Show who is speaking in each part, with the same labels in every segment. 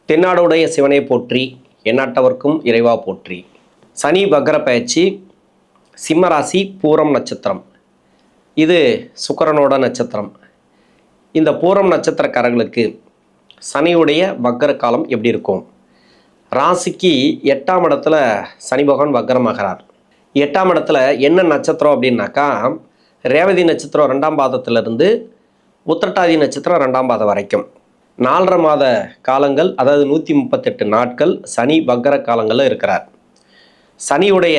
Speaker 1: தென்னாடுடைய சிவனை போற்றி, எந்நாட்டவர்க்கும் இறைவா போற்றி. சனி வக்ர பயிற்சி, சிம்மராசி, பூரம் நட்சத்திரம். இது சுக்கிரனோட நட்சத்திரம். இந்த பூரம் நட்சத்திரக்காரர்களுக்கு சனியுடைய வக்ர காலம் எப்படி இருக்கும்? ராசிக்கு 8ஆம் இடத்துல சனி பகவான் வக்ரமாகிறார். 8ஆம் இடத்துல என்ன நட்சத்திரம் அப்படின்னாக்கா, ரேவதி நட்சத்திரம் 2ஆம் பாதத்திலிருந்து உத்திரட்டாதி நட்சத்திரம் 2ஆம் பாதம் வரைக்கும் 4.5 மாத காலங்கள், அதாவது 138 நாட்கள் சனி வக்ர காலங்களில் இருக்கிறார். சனியுடைய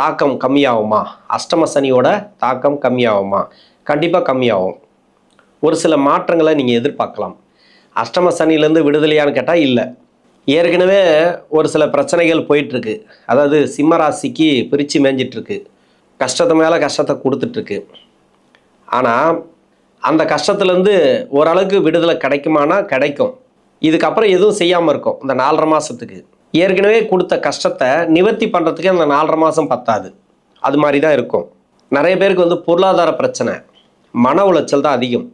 Speaker 1: தாக்கம் கம்மியாகுமா? அஷ்டம சனியோட தாக்கம் கம்மியாகுமா? கண்டிப்பாக கம்மியாகும். ஒரு சில மாற்றங்களை நீங்கள் எதிர்பார்க்கலாம். அஷ்டம சனியிலேருந்து விடுதலையான்னு கேட்டால் இல்லை. ஏற்கனவே ஒரு சில பிரச்சனைகள் போயிட்டுருக்கு. அதாவது சிம்ம ராசிக்கு பிரித்து மேய்ஞ்சிட்ருக்கு. கஷ்டத்தை மேலே கஷ்டத்தை கொடுத்துட்ருக்கு. ஆனால் அந்த கஷ்டத்துலேருந்து ஓரளவுக்கு விடுதலை கிடைக்குமானா கிடைக்கும். இதுக்கப்புறம் எதுவும் செய்யாமல் இருக்கும். இந்த 4.5 மாதத்துக்கு ஏற்கனவே கொடுத்த கஷ்டத்தை நிவர்த்தி பண்ணுறதுக்கு அந்த 4.5 மாதம் பத்தாது. அது மாதிரி தான் இருக்கும். நிறைய பேருக்கு பொருளாதார பிரச்சனை, மன உளைச்சல் தான்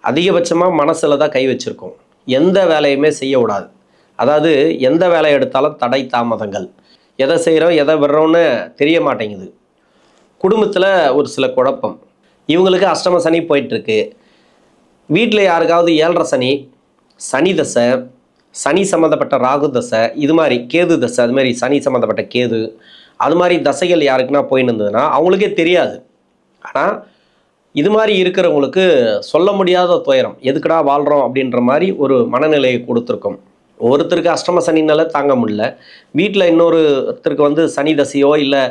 Speaker 1: அதிகபட்சமாக மனசில் தான் கை வச்சுருக்கோம். எந்த வேலையுமே செய்ய விடாது. அதாவது எந்த வேலை எடுத்தாலும் தடை தாமதங்கள். எதை செய்கிறோம் எதை விடுறோன்னு தெரிய மாட்டேங்குது. குடும்பத்தில் ஒரு சில குழப்பம். இவங்களுக்கு அஷ்டம சனி போயிட்டுருக்கு. வீட்டில் யாருக்காவது 7.5 சனி, சனி தசை, சனி சம்மந்தப்பட்ட ராகு தசை, இது மாதிரி கேது தசை, அது மாதிரி சனி சம்மந்தப்பட்ட கேது, அது மாதிரி தசைகள் யாருக்குன்னா போயின்னு இருந்ததுன்னா அவங்களுக்கே தெரியாது. ஆனால் இது மாதிரி இருக்கிறவங்களுக்கு சொல்ல முடியாத துயரம், எதுக்குடா வாழ்கிறோம் அப்படின்ற மாதிரி ஒரு மனநிலையை கொடுத்துருக்கோம். ஒருத்தருக்கு அஷ்டம சனினால தாங்க முடியல. வீட்டில் இன்னொருத்தருக்கு சனி தசையோ இல்லை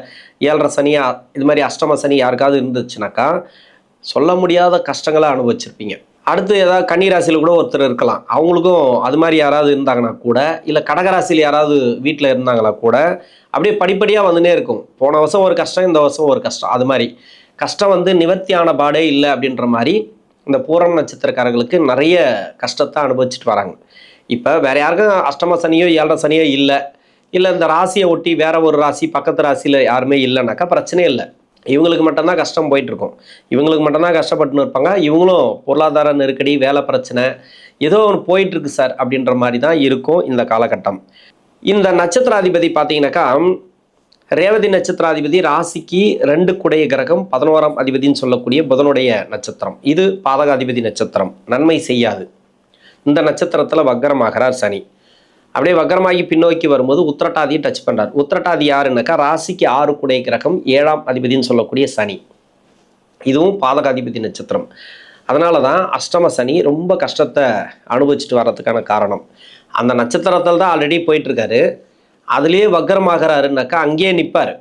Speaker 1: 7.5 சனியா, இது மாதிரி அஷ்டம சனி யாருக்காவது இருந்துச்சுனாக்கா சொல்ல முடியாத கஷ்டங்களை அனுபவிச்சிருப்பீங்க. அடுத்து ஏதாவது கன்னிராசியில் கூட ஒருத்தர் இருக்கலாம். அவங்களுக்கும் அது மாதிரி யாராவது இருந்தாங்கன்னா கூட, இல்லை கடகராசியில் யாராவது வீட்டில் இருந்தாங்களா கூட, அப்படியே படிப்படியாக வந்துனே இருக்கும். போன வருஷம் ஒரு கஷ்டம், இந்த வருஷம் ஒரு கஷ்டம். அது மாதிரி கஷ்டம் நிவர்த்தியான பாடே இல்லை அப்படின்ற மாதிரி இந்த பூரம் நட்சத்திரக்காரர்களுக்கு நிறைய கஷ்டத்தை அனுபவிச்சுட்டு வராங்க. இப்போ வேறு யாருக்கும் அஷ்டம சனியோ 7.5 சனியோ இல்லை இந்த ராசியை ஒட்டி வேற ஒரு ராசி பக்கத்து ராசியில் யாருமே இல்லைனாக்கா பிரச்சனையே இல்லை. இவங்களுக்கு மட்டும்தான் கஷ்டம் போயிட்டுருக்கும். இவங்களுக்கு மட்டும்தான் கஷ்டப்பட்டுன்னு இருப்பாங்க. இவங்களும் பொருளாதார நெருக்கடி, வேலை பிரச்சனை, ஏதோ ஒன்று போயிட்டுருக்கு சார் அப்படின்ற மாதிரி தான் இருக்கும் இந்த காலகட்டம். இந்த நட்சத்திராதிபதி பார்த்தீங்கன்னாக்கா, ரேவதி நட்சத்திராதிபதி ராசிக்கு 2 குடைய கிரகம், 11ஆம் அதிபதினு சொல்லக்கூடிய புதனுடைய நட்சத்திரம். இது பாதகாதிபதி நட்சத்திரம், நன்மை செய்யாது. இந்த நட்சத்திரத்தில் வக்ரமாகிறார் சனி. அப்படியே வக்ரமாகி பின்னோக்கி வரும்போது உத்திரட்டாதியை டச் பண்ணுறார். உத்திரட்டாதி யாருன்னாக்கா, ராசிக்கு 6 குடைய கிரகம், 7ஆம் அதிபதினு சொல்லக்கூடிய சனி. இதுவும் பாதகாதிபதி நட்சத்திரம். அதனால தான் அஷ்டம சனி ரொம்ப கஷ்டத்தை அனுபவிச்சுட்டு வர்றதுக்கான காரணம். அந்த நட்சத்திரத்தில் தான் ஆல்ரெடி போயிட்டுருக்காரு. அதுலேயே வக்ரமாகிறாருன்னாக்கா அங்கேயே நிற்பார்.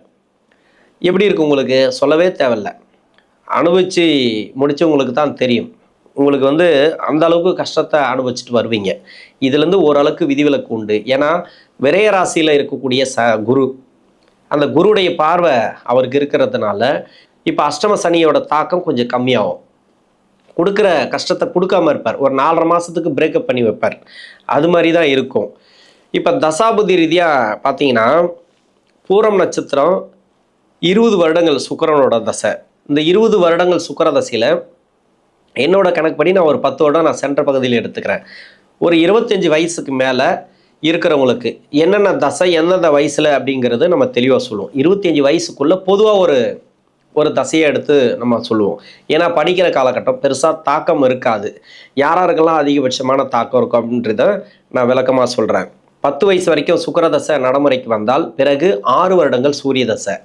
Speaker 1: எப்படி இருக்கு உங்களுக்கு சொல்லவே தேவையில்லை. அனுபவித்து முடித்தவங்களுக்கு தான் தெரியும். உங்களுக்கு அந்த அளவுக்கு கஷ்டத்தை அனுபவிச்சுட்டு வருவீங்க. இதுலேருந்து ஓரளவுக்கு விதிவிலக்கு உண்டு. ஏன்னா விரய ராசியில் இருக்கக்கூடிய குரு, அந்த குருடைய பார்வை அவருக்கு இருக்கிறதுனால இப்போ அஷ்டம சனியோட தாக்கம் கொஞ்சம் கம்மியாகும். கொடுக்குற கஷ்டத்தை கொடுக்காம இருப்பார். ஒரு 4.5 மாதத்துக்கு பிரேக்கப் பண்ணி வைப்பார். அது மாதிரி தான் இருக்கும். இப்போ தசாபுதி ரீதியாக பார்த்தீங்கன்னா, பூரம் நட்சத்திரம் 20 வருடங்கள் சுக்கிரனோட தசை. இந்த 20 வருடங்கள் சுக்கிர தசையில் என்னோட கணக்குப்படி நான் ஒரு 10 வருடம் நான் சென்ட்ரல் பகுதியில் எடுத்துக்கிறேன். ஒரு 25 வயசுக்கு மேலே இருக்கிறவங்களுக்கு என்னென்ன தசை எந்தெந்த வயசில் அப்படிங்கிறது நம்ம தெளிவாக சொல்லுவோம். 25 வயசுக்குள்ளே பொதுவாக ஒரு தசையை எடுத்து நம்ம சொல்லுவோம். ஏன்னா படிக்கிற காலகட்டம் பெருசாக தாக்கம் இருக்காது. யாராருக்கெல்லாம் அதிகபட்சமான தாக்கம் இருக்கும் அப்படின்றத நான் விளக்கமாக சொல்கிறேன். 10 வயசு வரைக்கும் சுக்கிர தசை நடைமுறைக்கு வந்தால் பிறகு 6 வருடங்கள் சூரிய தசை,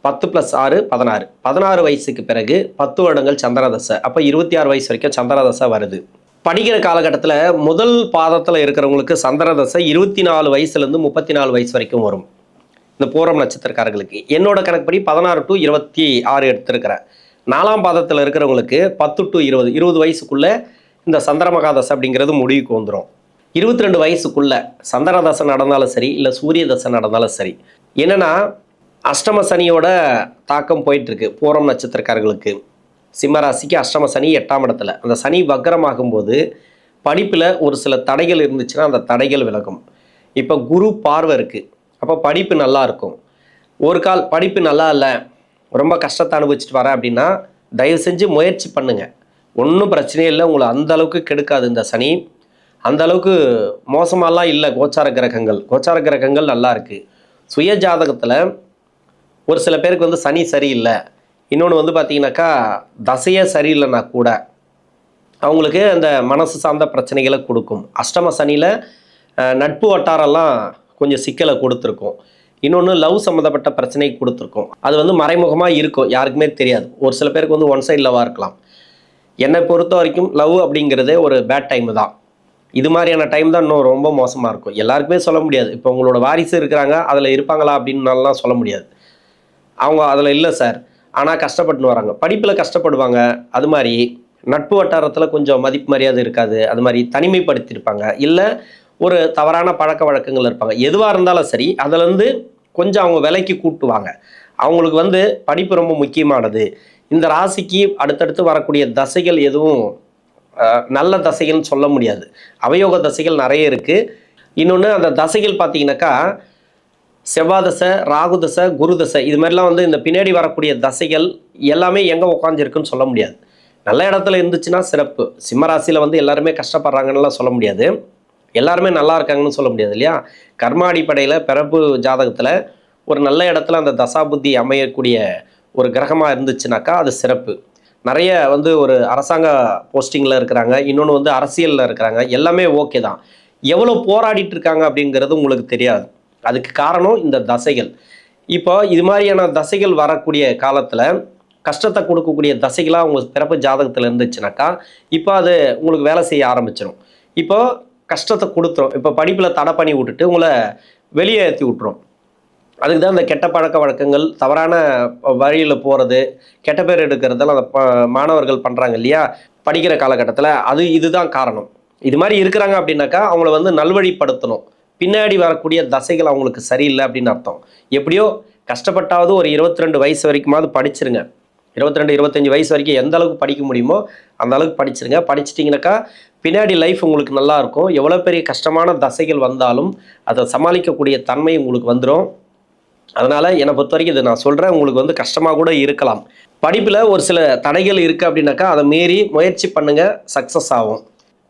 Speaker 1: 10 + 6 16. 16 வயசுக்கு பிறகு 10 வருடங்கள் சந்திர தசை. அப்போ 26 வயசு வரைக்கும் சந்திர தசை வருது. படிக்கிற காலகட்டத்தில் முதல் பாதத்தில் இருக்கிறவங்களுக்கு சந்திர தசை 24 வயசுலேருந்து 34 வயசு வரைக்கும் வரும். இந்த பூரம் நட்சத்திரக்காரர்களுக்கு என்னோட கணக்குப்படி 16 to 26 எடுத்திருக்கிறேன். 4ஆம் பாதத்தில் இருக்கிறவங்களுக்கு 10 to 20 வயசுக்குள்ளே இந்த சந்திரமகா தசை அப்படிங்கிறது முடிவுக்கு வந்துடும். 22 வயசுக்குள்ளே சந்திர தசை நடந்தாலும் சரி, இல்லை சூரிய தசை நடந்தாலும் சரி. என்னென்னா அஷ்டம சனியோட தாக்கம் போயிட்டுருக்கு பூரம் நட்சத்திரக்காரர்களுக்கு. சிம்மராசிக்கு அஷ்டம சனி 8ஆம் இடத்துல. அந்த சனி வக்ரமாகும்போது படிப்பில் ஒரு சில தடைகள் இருந்துச்சுன்னா அந்த தடைகள் விலகும். இப்போ குரு பார்வை இருக்குது. அப்போ படிப்பு நல்லா இருக்கும். ஒரு கால் படிப்பு நல்லா இல்லை, ரொம்ப கஷ்டத்தை அனுபவிச்சுட்டு வரேன் அப்படின்னா தயவு செஞ்சு முயற்சி பண்ணுங்கள். ஒன்றும் பிரச்சனையே இல்லை. உங்களை அந்த அளவுக்கு கெடுக்காது இந்த சனி. அந்த அளவுக்கு மோசமாலாம் இல்லை. கோச்சார கிரகங்கள் நல்லா இருக்குது. சுய ஜாதகத்தில் ஒரு சில பேருக்கு வந்து சனி சரியில்லை, இன்னொன்று வந்து பார்த்தீங்கன்னாக்கா தசையே சரியில்லைன்னா கூட அவங்களுக்கு அந்த மனசு சார்ந்த பிரச்சனைகளை கொடுக்கும். அஷ்டம சனியில் நட்பு வட்டாரெல்லாம் கொஞ்சம் சிக்கலை கொடுத்துருக்கும். இன்னொன்று லவ் சம்மந்தப்பட்ட பிரச்சனை கொடுத்துருக்கோம். அது வந்து மறைமுகமாக இருக்கும், யாருக்குமே தெரியாது. ஒரு சில பேருக்கு வந்து ஒன் சைட் லவ்வாக இருக்கலாம். என்னை பொறுத்த வரைக்கும் லவ் அப்படிங்கிறதே ஒரு பேட் டைம் தான். இது மாதிரியான டைம் தான் இன்னும் ரொம்ப மோசமாக இருக்கும். எல்லாருக்குமே சொல்ல முடியாது. இப்போ உங்களோட வாரிசு இருக்கிறாங்க, அதில் இருப்பாங்களா அப்படின்னாலாம் சொல்ல முடியாது. அவங்க அதில் இல்லை சார், ஆனால் கஷ்டப்பட்டுன்னு வராங்க, படிப்பில் கஷ்டப்படுவாங்க. அது மாதிரி நட்பு வட்டாரத்தில் கொஞ்சம் மதிப்பு மரியாதை இருக்காது. அது மாதிரி தனிமைப்படுத்தியிருப்பாங்க, இல்லை ஒரு தவறான பழக்க வழக்கங்கள் இருப்பாங்க. எதுவாக இருந்தாலும் சரி, அதிலேருந்து கொஞ்சம் அவங்க விலைக்கு கூட்டுவாங்க. அவங்களுக்கு வந்து படிப்பு ரொம்ப முக்கியமானது. இந்த ராசிக்கு அடுத்தடுத்து வரக்கூடிய தசைகள் எதுவும் நல்ல தசைகள்னு சொல்ல முடியாது. அவயோக தசைகள் நிறைய இருக்குது. இன்னொன்று அந்த தசைகள் பார்த்தீங்கன்னாக்கா செவ்வாய் தசை, ராகு தசை, குரு தசை, இது மாதிரிலாம் வந்து இந்த பின்னாடி வரக்கூடிய தசைகள் எல்லாமே எங்கே உட்காந்துருக்குன்னு சொல்ல முடியாது. நல்ல இடத்துல இருந்துச்சுன்னா சிறப்பு. சிம்மராசியில் வந்து எல்லாருமே கஷ்டப்படுறாங்கன்னுலாம் சொல்ல முடியாது, எல்லாருமே நல்லா இருக்காங்கன்னு சொல்ல முடியாது இல்லையா. கர்ம அடிப்படையில் பிறப்பு ஜாதகத்தில் ஒரு நல்ல இடத்துல அந்த தசாபுத்தி அமையக்கூடிய ஒரு கிரகமாக இருந்துச்சுனாக்கா அது சிறப்பு. நிறைய வந்து ஒரு அரசாங்க போஸ்டிங்கில் இருக்கிறாங்க, இன்னொன்று வந்து அரசியலில் இருக்கிறாங்க, எல்லாமே ஓகே தான். எவ்வளோ போராடிட்டு இருக்காங்க அப்படிங்கிறது உங்களுக்கு தெரியாது. அதுக்கு காரணம் இந்த தசைகள். இப்போ இது மாதிரியான தசைகள் வரக்கூடிய காலத்தில் கஷ்டத்தை கொடுக்கக்கூடிய தசைகளாக உங்களுக்கு பிறப்பு ஜாதகத்தில் இருந்துச்சுனாக்கா இப்போ அது உங்களுக்கு வேலை செய்ய ஆரம்பிச்சிடும். இப்போ கஷ்டத்தை கொடுத்துரும். இப்போ படிப்பில் தடை பண்ணி விட்டுட்டு உங்களை வெளியே ஏற்றி விட்டுரும். அதுக்கு தான் இந்த கெட்ட பழக்க வழக்கங்கள், தவறான வழியில் போகிறது, கெட்ட பேர் எடுக்கிறதெல்லாம் அந்த மாணவர்கள் பண்ணுறாங்க இல்லையா படிக்கிற காலகட்டத்தில். இதுதான் காரணம். இது மாதிரி இருக்கிறாங்க அப்படின்னாக்கா அவங்கள வந்து நல்வழிப்படுத்தணும். பின்னாடி வரக்கூடிய தசைகள் அவங்களுக்கு சரியில்லை அப்படின்னு அர்த்தம். எப்படியோ கஷ்டப்பட்டாவது ஒரு 22 வயசு வரைக்குமாவது படிச்சிருங்க. 22-25 வயசு வரைக்கும் எந்த அளவுக்கு படிக்க முடியுமோ அந்த அளவுக்கு படிச்சிருங்க. படிச்சிட்டிங்கனாக்கா பின்னாடி லைஃப் உங்களுக்கு நல்லா இருக்கும். எவ்வளோ பெரிய கஷ்டமான தசைகள் வந்தாலும் அதை சமாளிக்கக்கூடிய தன்மை உங்களுக்கு வந்துடும். அதனால் என்னை பொறுத்த வரைக்கும் இது நான் சொல்கிறேன், உங்களுக்கு வந்து கஷ்டமாக கூட இருக்கலாம். படிப்பில் ஒரு சில தடைகள் இருக்குது அப்படின்னாக்கா அதை மீறி முயற்சி பண்ணுங்கள், சக்ஸஸ் ஆகும்.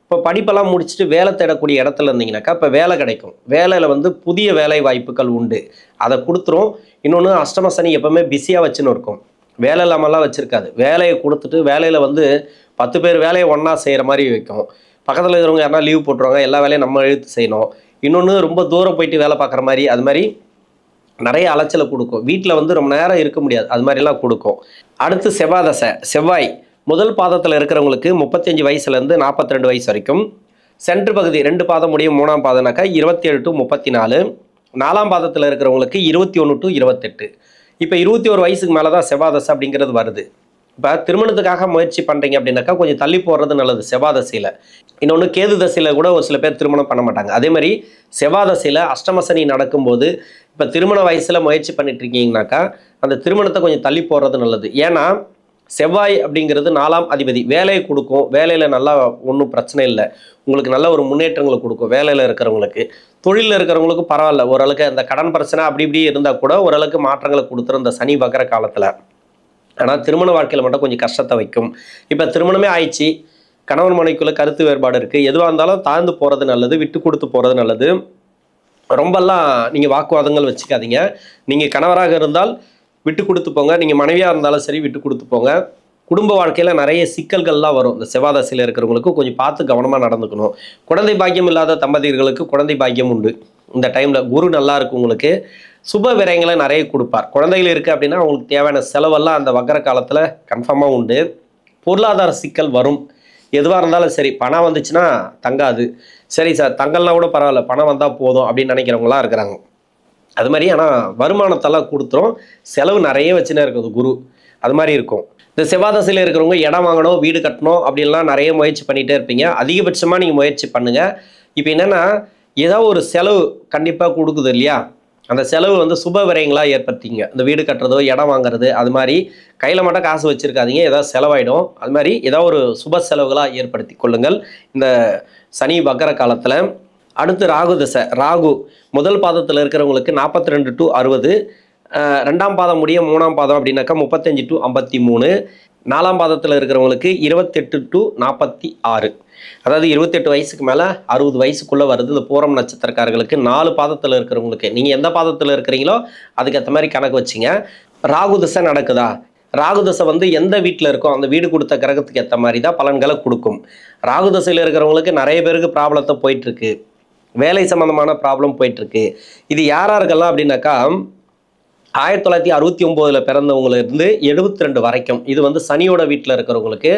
Speaker 1: இப்போ படிப்பெல்லாம் முடிச்சுட்டு வேலை தேடக்கூடிய இடத்துல இருந்தீங்கன்னாக்கா இப்போ வேலை கிடைக்கும். வேலையில் வந்து புதிய வேலை வாய்ப்புகள் உண்டு, அதை கொடுத்துரும். இன்னொன்று அஷ்டம சனி எப்போவுமே பிஸியாக வச்சுன்னு இருக்கும், வேலை இல்லாமலாம் வச்சுருக்காது. வேலையை கொடுத்துட்டு வேலையில் வந்து 10 பேர் வேலையை ஒன்றா செய்கிற மாதிரி வைக்கும். பக்கத்தில் இருக்கிறவங்க யாரா லீவ் போட்டுருவாங்க, எல்லா வேலையும் நம்ம எழுத்து செய்யணும். இன்னொன்று ரொம்ப தூரம் போயிட்டு வேலை பார்க்குற மாதிரி, அது மாதிரி நிறைய அலைச்சலை கொடுக்கும். வீட்டில் வந்து ரொம்ப நேரம் இருக்க முடியாது, அது மாதிரிலாம் கொடுக்கும். அடுத்து செவ்வாய் தசை. செவ்வாய் முதல் பாதத்தில் இருக்கிறவங்களுக்கு 35 வயசுலேருந்து 42 வயசு வரைக்கும். சென்ட்ரு பகுதி 2 பாதம் முடியும், 3ஆம் பாதம்னாக்கா 27 to 34. 4ஆம் பாதத்தில் இருக்கிறவங்களுக்கு 21 to 28. இப்போ 21 வயசுக்கு மேலே தான் செவ்வாய் தசை அப்படிங்கிறது வருது. இப்போ திருமணத்துக்காக முயற்சி பண்ணுறீங்க அப்படின்னாக்கா கொஞ்சம் தள்ளி போடுறது நல்லது செவ்வாய் தசையில். இன்னொன்று கேது தசையில் கூட ஒரு சில பேர் திருமணம் பண்ண மாட்டாங்க. அதே மாதிரி செவ்வாய் தசையில் அஷ்டமசனி நடக்கும்போது இப்போ திருமண வயசில் முயற்சி பண்ணிட்டு இருக்கீங்கனாக்கா அந்த திருமணத்தை கொஞ்சம் தள்ளி போடுறது நல்லது. ஏன்னா செவ்வாய் அப்படிங்கிறது 4ஆம் அதிபதி, வேலையை கொடுக்கும். வேலையில் நல்லா ஒன்றும் பிரச்சனை இல்லை, உங்களுக்கு நல்ல ஒரு முன்னேற்றங்களை கொடுக்கும். வேலையில் இருக்கிறவங்களுக்கு, தொழிலில் இருக்கிறவங்களுக்கு பரவாயில்ல, ஓரளவுக்கு அந்த கடன் பிரச்சனை அப்படி இப்படி இருந்தால் கூட ஓரளவுக்கு மாற்றங்களை கொடுத்துரும் இந்த சனி வக்கர காலத்தில். ஆனால் திருமண வாழ்க்கையில் மட்டும் கொஞ்சம் கஷ்டத்தை வைக்கும். இப்போ திருமணமே ஆயிடுச்சு, கணவன் மனைவிக்குள்ளே கருத்து வேறுபாடு இருக்குது, எதுவாக இருந்தாலும் தாழ்ந்து போகிறது நல்லது, விட்டு கொடுத்து போகிறது நல்லது. ரொம்பலாம் நீங்கள் வாக்குவாதங்கள் வச்சுக்காதீங்க. நீங்கள் கணவராக இருந்தால் விட்டு கொடுத்து போங்க, நீங்கள் மனைவியாக இருந்தாலும் சரி விட்டு கொடுத்து போங்க. குடும்ப வாழ்க்கையில் நிறைய சிக்கல்கள்லாம் வரும். இந்த செவ்வாய் தசையில் இருக்கிறவங்களுக்கு கொஞ்சம் பார்த்து கவனமாக நடந்துக்கணும். குழந்தை பாக்கியம் இல்லாத தம்பதியர்களுக்கு குழந்தை பாக்கியம் உண்டு. இந்த டைமில் குரு நல்லா இருக்கும், உங்களுக்கு சுப விரயங்களை நிறைய கொடுப்பார். குழந்தைகள் இருக்குது அப்படின்னா அவங்களுக்கு தேவையான செலவெல்லாம் அந்த வக்கர காலத்தில் கன்ஃபார்மாக உண்டு. பொருளாதார சிக்கல் வரும், எதுவாக இருந்தாலும் சரி. பணம் வந்துச்சுன்னா தங்காது. சரி சார் தங்கல்னா கூட பரவாயில்ல, பணம் வந்தால் போதும் அப்படின்னு நினைக்கிறவங்களாம் இருக்கிறாங்க. அது மாதிரி ஆனால் வருமானத்தெல்லாம் கொடுத்துரும், செலவு நிறைய வச்சுன்னே இருக்குது குரு. அது மாதிரி இருக்கும். இந்த செவ்வாய் தசையில் இருக்கிறவங்க இடம் வாங்கணும், வீடு கட்டணும் அப்படின்லாம் நிறைய முயற்சி பண்ணிகிட்டே இருப்பீங்க. அதிகபட்சமாக நீங்கள் முயற்சி பண்ணுங்கள். இப்போ என்னென்னா ஏதாவது ஒரு செலவு கண்டிப்பாக கொடுக்குது இல்லையா, அந்த செலவு வந்து சுப விரயங்களாக ஏற்படுத்திங்க. இந்த வீடு கட்டுறதோ இடம் வாங்குறது, அது மாதிரி கையில் மட்டும் காசு வச்சுருக்காதீங்க, ஏதாவது செலவாயிடும். அது மாதிரி ஏதாவது ஒரு சுப செலவுகளாக ஏற்படுத்தி கொள்ளுங்கள் இந்த சனி வக்கர காலத்தில். அடுத்து ராகு தசை. ராகு முதல் பாதத்தில் இருக்கிறவங்களுக்கு 42 to 60, 2ஆம் பாதம் முடிய 3ஆம் பாதம் அப்படின்னாக்கா 35 to 53, 4ஆம் பாதத்தில் இருக்கிறவங்களுக்கு 28 to 46. அதாவது 28 வயசுக்கு மேலே 60 வயசுக்குள்ளே வருது இந்த பூரம் நட்சத்திரக்காரர்களுக்கு. 4 பாதத்தில் இருக்கிறவங்களுக்கு, நீங்கள் எந்த பாதத்தில் இருக்கிறீங்களோ அதுக்கேற்ற மாதிரி கணக்கு வச்சிங்க. ராகு தசை நடக்குதா? ராகு தசை வந்து எந்த வீட்டில் இருக்கோ அந்த வீடு கொடுத்த கிரகத்துக்கு ஏற்ற மாதிரி தான் பலன்களை கொடுக்கும். ராகு தசையில் இருக்கிறவங்களுக்கு நிறைய பேருக்கு ப்ராப்ளத்தை போயிட்டுருக்கு, வேலை சம்மந்தமான ப்ராப்ளம் போயிட்டுருக்கு. இது யாராருக்கெல்லாம் அப்படின்னாக்கா 1969 பிறந்தவங்களிருந்து 72 வரைக்கும், இது வந்து சனியோட வீட்டில் இருக்கிறவங்களுக்கு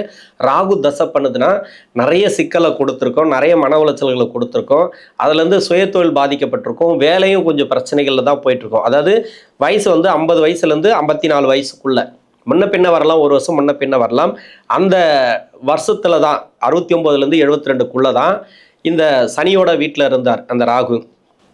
Speaker 1: ராகு தசை பண்ணுதுன்னா நிறைய சிக்கலை கொடுத்துருக்கோம், நிறைய மன உளைச்சல்களை கொடுத்துருக்கோம். அதுலேருந்து சுயத்தொழில் பாதிக்கப்பட்டிருக்கும், வேலையும் கொஞ்சம் பிரச்சனைகளில் தான் போயிட்டுருக்கோம். அதாவது வயசு வந்து 50 வயசுலேருந்து 54 வயசுக்குள்ளே முன்ன பின்ன வரலாம், ஒரு வருஷம் முன்ன பின்ன வரலாம். அந்த வருஷத்தில் தான் 69லேருந்து 72க்குள்ளே தான் இந்த சனியோட வீட்டில் இருந்தார் அந்த ராகு.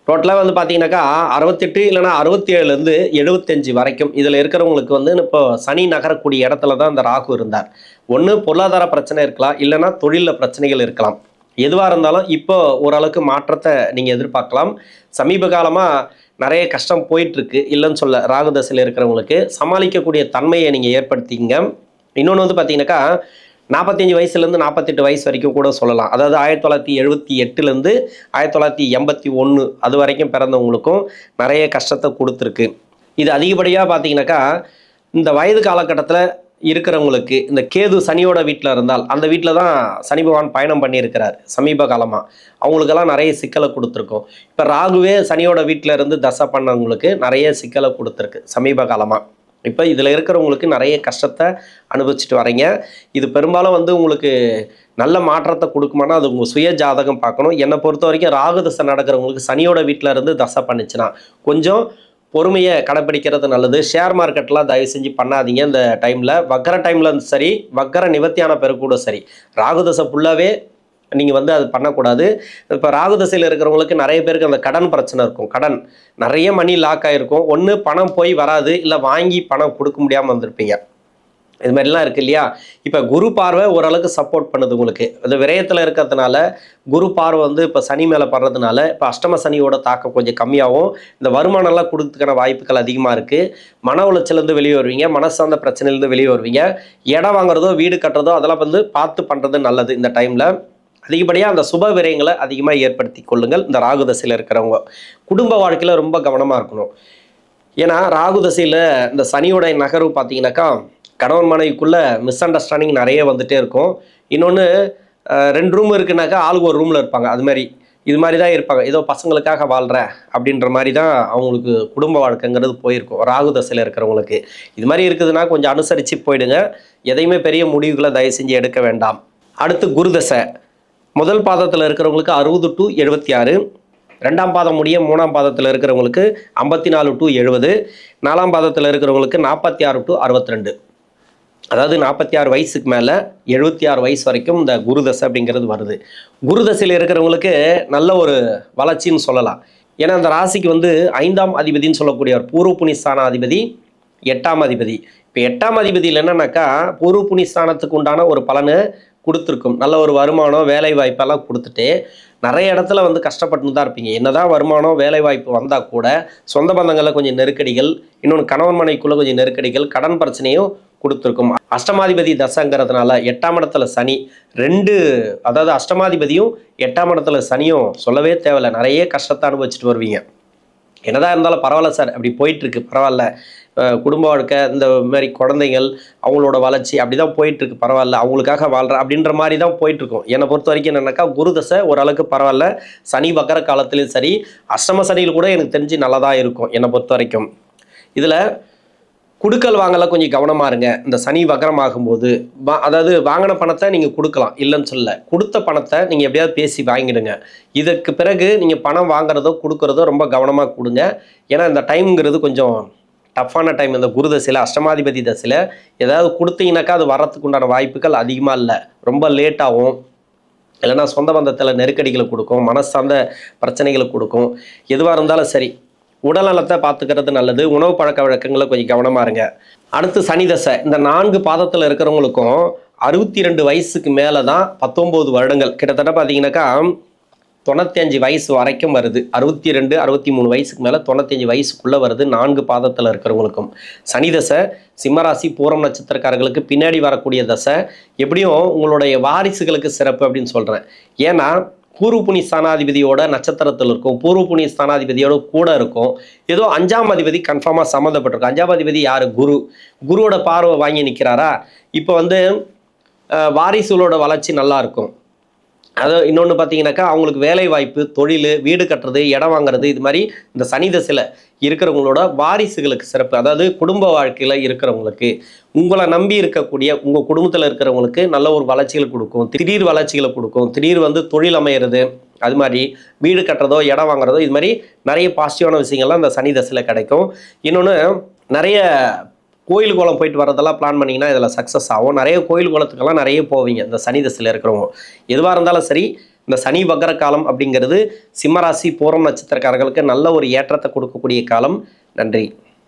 Speaker 1: டோட்டலாக வந்து பார்த்தீங்கன்னாக்கா 68 இல்லைனா 67லேருந்து 75 வரைக்கும் இதில் இருக்கிறவங்களுக்கு வந்து இப்போ சனி நகரக்கூடிய இடத்துல தான் அந்த ராகு இருந்தார். ஒன்று பொருளாதார பிரச்சனை இருக்கலாம், இல்லைனா தொழிலில் பிரச்சனைகள் இருக்கலாம். எதுவாக இருந்தாலும் இப்போ ஓரளவுக்கு மாற்றத்தை நீங்கள் எதிர்பார்க்கலாம். சமீப காலமாக நிறைய கஷ்டம் போயிட்டுருக்கு, இல்லைன்னு சொல்ல. ராகு தசையில் இருக்கிறவங்களுக்கு சமாளிக்கக்கூடிய தன்மையை நீங்கள் ஏற்படுத்திங்க. இன்னொன்று வந்து பார்த்தீங்கன்னாக்கா 45 வயசுலேருந்து 48 வயசு வரைக்கும் கூட சொல்லலாம். அதாவது 1978லேருந்து 1981 அது வரைக்கும் பிறந்தவங்களுக்கும் நிறைய கஷ்டத்தை கொடுத்துருக்கு. இது அதிகப்படியாக பார்த்தீங்கன்னாக்கா இந்த வயது காலகட்டத்தில் இருக்கிறவங்களுக்கு இந்த கேது சனியோட வீட்டில் இருந்தால், அந்த வீட்டில் தான் சனி பகவான் பயணம் பண்ணியிருக்கிறார் சமீப காலமாக, அவங்களுக்கெல்லாம் நிறைய சிக்கலை கொடுத்துருக்கோம். இப்போ ராகுவே சனியோட வீட்டில் இருந்து தசை பண்ணவங்களுக்கு நிறைய சிக்கலை கொடுத்துருக்கு சமீப காலமாக. இப்போ இதில் இருக்கிறவங்களுக்கு நிறைய கஷ்டத்தை அனுபவிச்சுட்டு வரீங்க. இது பெரும்பாலும் வந்து உங்களுக்கு நல்ல மாற்றத்தை கொடுக்குமானா அது உங்கள் சுய ஜாதகம் பார்க்கணும். என்னை பொறுத்த வரைக்கும் ராகு தசை நடக்கிறவங்களுக்கு சனியோட வீட்டில் இருந்து தசை பண்ணிச்சுன்னா கொஞ்சம் பொறுமையை கடைப்பிடிக்கிறது நல்லது. ஷேர் மார்க்கெட்லாம் தயவு செஞ்சு பண்ணாதீங்க இந்த டைமில். வக்கர டைமில் சரி, வக்கர நிவர்த்தியான பிறகு கூட சரி, ராகு தசை ஃபுல்லாகவே நீங்கள் வந்து அது பண்ணக்கூடாது. இப்போ ராகு தசையில் இருக்கிறவங்களுக்கு நிறைய பேருக்கு அந்த கடன் பிரச்சனை இருக்கும். கடன் நிறைய மணி லாக் ஆகிருக்கும். ஒன்று பணம் போய் வராது, இல்லை வாங்கி பணம் கொடுக்க முடியாமல் வந்திருப்பீங்க. இது மாதிரிலாம் இருக்குது இல்லையா? இப்போ குரு பார்வை ஓரளவுக்கு சப்போர்ட் பண்ணுது உங்களுக்கு. இந்த விரயத்தில் இருக்கிறதுனால குரு பார்வை வந்து இப்போ சனி மேலே படுறதுனால இப்போ அஷ்டம சனியோட தாக்கம் கொஞ்சம் கம்மியாகும். இந்த வருமானம்லாம் கொடுத்துக்கான வாய்ப்புகள் அதிகமாக இருக்குது. மன உளைச்சலேருந்து வெளியே வருவீங்க, மனசார்ந்த பிரச்சனையிலேருந்து வெளியே வருவீங்க. இடம் வாங்குறதோ வீடு கட்டுறதோ அதெல்லாம் வந்து பார்த்து பண்ணுறது நல்லது. இந்த டைமில் அதிகப்படியாக அந்த சுப விரயங்களை அதிகமாக ஏற்படுத்தி கொள்ளுங்கள். இந்த ராகு தசையில் இருக்கிறவங்க குடும்ப வாழ்க்கையில் ரொம்ப கவனமாக இருக்கணும். ஏன்னா ராகு தசையில் இந்த சனியோட நகர்வு பார்த்தீங்கன்னாக்கா கணவன் மனைவிக்குள்ளே மிஸ் அண்டர்ஸ்டாண்டிங் நிறைய வந்துகிட்டே இருக்கும். இன்னொன்று 2 ரூம் இருக்குனாக்கா ஆளுக்கு ஒரு ரூமில் இருப்பாங்க. இது மாதிரி தான் இருப்பாங்க. ஏதோ பசங்களுக்காக வாழ்கிறேன் அப்படின்ற மாதிரி தான் அவங்களுக்கு குடும்ப வாழ்க்கைங்கிறது போயிருக்கும் ராகு தசையில் இருக்கிறவங்களுக்கு. இது மாதிரி இருக்குதுன்னா கொஞ்சம் அனுசரித்து போயிடுங்க. எதையுமே பெரிய முடிவுகளை தயவு செஞ்சு எடுக்க வேண்டாம். அடுத்து குரு தசை. முதல் பாதத்தில் இருக்கிறவங்களுக்கு 60 to 76, 2ஆம் பாதம் முடிய 3ஆம் பாதத்தில் இருக்கிறவங்களுக்கு 54 to 70, 4ஆம் பாதத்தில் இருக்கிறவங்களுக்கு 46 to 62. அதாவது 46 வயசுக்கு மேலே 76 வயசு வரைக்கும் இந்த குரு தசை அப்படிங்கிறது வருது. குரு தசையில் இருக்கிறவங்களுக்கு நல்ல ஒரு வளர்ச்சின்னு சொல்லலாம். ஏன்னா அந்த ராசிக்கு வந்து 5ஆம் அதிபதினு சொல்லக்கூடியவர் பூர்வ புண்ணியஸ்தான அதிபதி, 8ஆம் அதிபதி. இப்போ 8ஆம் அதிபதியில் என்னன்னாக்கா பூர்வ புண்ணியஸ்தானத்துக்கு உண்டான ஒரு பலனை கொடுத்துருக்கும். நல்ல ஒரு வருமானம் வேலை வாய்ப்பெல்லாம் கொடுத்துட்டு நிறைய இடத்துல வந்து கஷ்டப்பட்டு தான் இருப்பீங்க. என்னதான் வருமானம் வேலை வாய்ப்பு வந்தால் கூட சொந்த பந்தங்களில் கொஞ்சம் நெருக்கடிகள், இன்னொன்று கணவன் மனைக்குள்ளே கொஞ்சம் நெருக்கடிகள், கடன் பிரச்சனையும் கொடுத்துருக்கும். அஷ்டமாதிபதி தசைங்கிறதுனால 8ஆம் இடத்துல சனி, அதாவது அஷ்டமாதிபதியும் 8ஆம் இடத்துல சனியும் சொல்லவே தேவையில்லை. நிறைய கஷ்டத்தை அனுபவிச்சுட்டு வருவீங்க. என்னதான் இருந்தாலும் பரவாயில்ல சார், அப்படி போயிட்டுருக்கு, பரவாயில்ல, குடும்ப வாழ்க்கை, இந்த மாதிரி குழந்தைகள் அவங்களோட வளர்ச்சி அப்படி தான் போயிட்டுருக்கு, பரவாயில்ல, அவங்களுக்காக வாழ்கிறேன் அப்படின்ற மாதிரி தான் போயிட்டுருக்கும். என்னை பொறுத்த வரைக்கும் என்னென்னாக்கா குரு தசை ஓரளவுக்கு பரவாயில்ல. சனி வக்கர காலத்துலேயும் சரி, அஷ்டம சனியில் கூட எனக்கு தெரிஞ்சு நல்லா தான் இருக்கும் என்னை பொறுத்த வரைக்கும். இதில் குடுக்கல் வாங்கல கொஞ்சம் கவனமாக இருங்க. இந்த சனி வக்கரம் ஆகும்போது அதாவது வாங்கின பணத்தை நீங்கள் கொடுக்கலாம், இல்லைன்னு சொல்ல. கொடுத்த பணத்தை நீங்கள் எப்படியாவது பேசி வாங்கிடுங்க. இதுக்கு பிறகு நீங்கள் பணம் வாங்குறதோ கொடுக்குறதோ ரொம்ப கவனமாக கொடுங்க. ஏன்னா இந்த டைம்ங்கிறது கொஞ்சம் டஃப்பான டைம். இந்த குரு தசையில் அஷ்டமாதிபதி தசையில் ஏதாவது கொடுத்தீங்கன்னாக்கா அது வரத்துக்கு உண்டான வாய்ப்புகள் அதிகமாக இல்லை, ரொம்ப லேட்டாகும். இல்லைன்னா சொந்த பந்தத்தில் நெருக்கடிகளை கொடுக்கும், மனசார்ந்த பிரச்சனைகளை கொடுக்கும். எதுவாக இருந்தாலும் சரி, உடல்நலத்தை பார்த்துக்கிறது நல்லது. உணவு பழக்க வழக்கங்களை கொஞ்சம் கவனமாக இருங்க. அடுத்து சனி தசை. இந்த 4 பாதத்தில் இருக்கிறவங்களுக்கும் 62 வயசுக்கு மேலே தான் 19 வருடங்கள் கிட்டத்தட்ட பார்த்தீங்கன்னாக்கா 95 வயசு வரைக்கும் வருது. 62, 63 வயசுக்கு மேலே 95 வயசுக்குள்ளே வருது 4 பாதத்தில் இருக்கிறவங்களுக்கும். சனி தசை சிம்மராசி பூரம் நட்சத்திரக்காரர்களுக்கு பின்னாடி வரக்கூடிய தசை எப்படியும் உங்களுடைய வாரிசுகளுக்கு சிறப்பு அப்படின்னு சொல்கிறேன். ஏன்னா பூர்வ புண்ணிய ஸ்தானாதிபதியோட நட்சத்திரத்தில் இருக்கும், பூர்வ புண்ணிய ஸ்தானாதிபதியோட கூட இருக்கும். ஏதோ 5ஆம் அதிபதி கன்ஃபார்மாக சம்மந்தப்பட்டிருக்கும். 5ஆம் அதிபதி யார்? குருவோட பார்வை வாங்கி நிற்கிறாரா. இப்போ வந்து வாரிசுகளோட வளர்ச்சி நல்லா இருக்கும். அது இன்னொன்று பார்த்தீங்கன்னாக்கா அவங்களுக்கு வேலை வாய்ப்பு, தொழில், வீடு கட்டுறது, இடம் வாங்குறது, இது மாதிரி இந்த சனி தசையில் இருக்கிறவங்களோட வாரிசுகளுக்கு சிறப்பு. அதாவது குடும்ப வாழ்க்கையில் இருக்கிறவங்களுக்கு, உங்களை நம்பி இருக்கக்கூடிய உங்கள் குடும்பத்தில் இருக்கிறவங்களுக்கு நல்ல ஒரு வளர்ச்சிகளை கொடுக்கும், திடீர் வளர்ச்சிகளை கொடுக்கும். திடீர் வந்து தொழில் அமையிறது, அது மாதிரி வீடு கட்டுறதோ இடம் வாங்குறதோ, இது மாதிரி நிறைய பாசிட்டிவான விஷயங்கள்லாம் இந்த சனி தசையில் கிடைக்கும். இன்னொன்று, நிறைய கோயில் குளம் போயிட்டு வரதெல்லாம் பிளான் பண்ணிங்கன்னா இதில் சக்ஸஸ் ஆகும். நிறைய கோயில் குளத்துக்கெல்லாம் நிறைய போவீங்க இந்த சனி தசையில் இருக்கிறவங்க. எதுவாக இருந்தாலும் சரி, இந்த சனி வக்கர காலம் அப்படிங்கிறது சிம்மராசி பூரம் நட்சத்திரக்காரர்களுக்கு நல்ல ஒரு ஏற்றத்தை கொடுக்கக்கூடிய காலம். நன்றி.